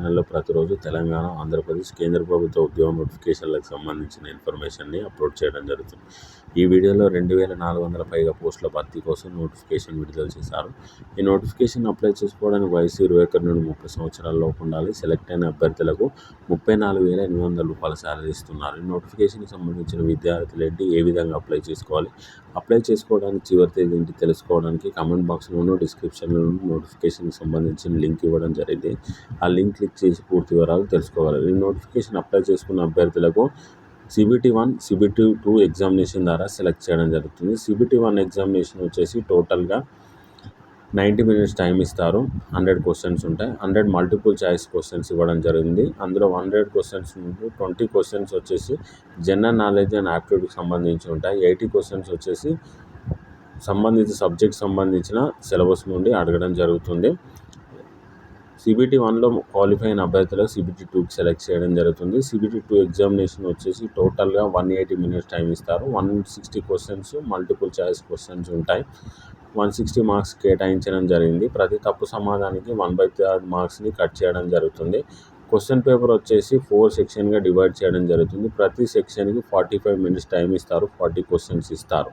ఛానల్లో ప్రతిరోజు తెలంగాణ, ఆంధ్రప్రదేశ్ కేంద్ర ప్రభుత్వ ఉద్యోగ నోటిఫికేషన్లకు సంబంధించిన ఇన్ఫర్మేషన్ని అప్లోడ్ చేయడం జరుగుతుంది. ఈ వీడియోలో 2400 పైగా పోస్టుల భర్తీ కోసం నోటిఫికేషన్ విడుదల చేశారు. ఈ నోటిఫికేషన్ అప్లై చేసుకోవడానికి వయసు 21 నుండి 30 సంవత్సరాలలోపు ఉండాలి. సెలెక్ట్ అయిన అభ్యర్థులకు 34,800 రూపాయల శాలరీ ఇస్తున్నారు. ఈ నోటిఫికేషన్కి సంబంధించిన విద్యార్థులు ఏ విధంగా అప్లై చేసుకోవాలి, అప్లై చేసుకోవడానికి చివరి తేదీ ఏంటి తెలుసుకోవడానికి కామెంట్ బాక్స్లోనూ డిస్క్రిప్షన్లోనూ నోటిఫికేషన్కి సంబంధించిన లింక్ ఇవ్వడం జరిగింది. ఆ లింక్ క్లిక్ చేసి పూర్తి వివరాలు తెలుసుకోవాలి. ఈ నోటిఫికేషన్ అప్లై చేసుకున్న అభ్యర్థులకు CBT1, CBT2 ఎగ్జామినేషన్ ద్వారా సెలెక్ట్ చేయడం జరుగుతుంది. CBT1 ఎగ్జామినేషన్ వచ్చేసి టోటల్గా 90 మినిట్స్ టైం ఇస్తారు. 100 క్వశ్చన్స్ ఉంటాయి. 100 మల్టిపుల్ చాయిస్ క్వశ్చన్స్ ఇవ్వడం జరిగింది. అందులో 100 క్వశ్చన్స్ నుండి 20 క్వశ్చన్స్ వచ్చేసి జనరల్ నాలెడ్జ్ అండ్ యాప్టిట్యూడ్కి సంబంధించి ఉంటాయి. 80 క్వశ్చన్స్ వచ్చేసి సంబంధిత సబ్జెక్ట్ సంబంధించిన సిలబస్ నుండి అడగడం జరుగుతుంది. CBT1లో క్వాలిఫై అయిన అభ్యర్థులకు CBT2కి సెలెక్ట్ చేయడం జరుగుతుంది. CBT2 ఎగ్జామినేషన్ వచ్చేసి టోటల్గా 180 మినిట్స్ టైం ఇస్తారు. 160 క్వశ్చన్స్ మల్టిపుల్ చాయిస్ క్వశ్చన్స్ ఉంటాయి. 160 మార్క్స్ కేటాయించడం జరిగింది. ప్రతి తప్పు సమాధానానికి 1/3 మార్క్స్ని కట్ చేయడం జరుగుతుంది. క్వశ్చన్ పేపర్ వచ్చేసి 4 సెక్షన్గా డివైడ్ చేయడం జరుగుతుంది. ప్రతి సెక్షన్కి 45 మినిట్స్ టైం ఇస్తారు. 40 క్వశ్చన్స్ ఇస్తారు.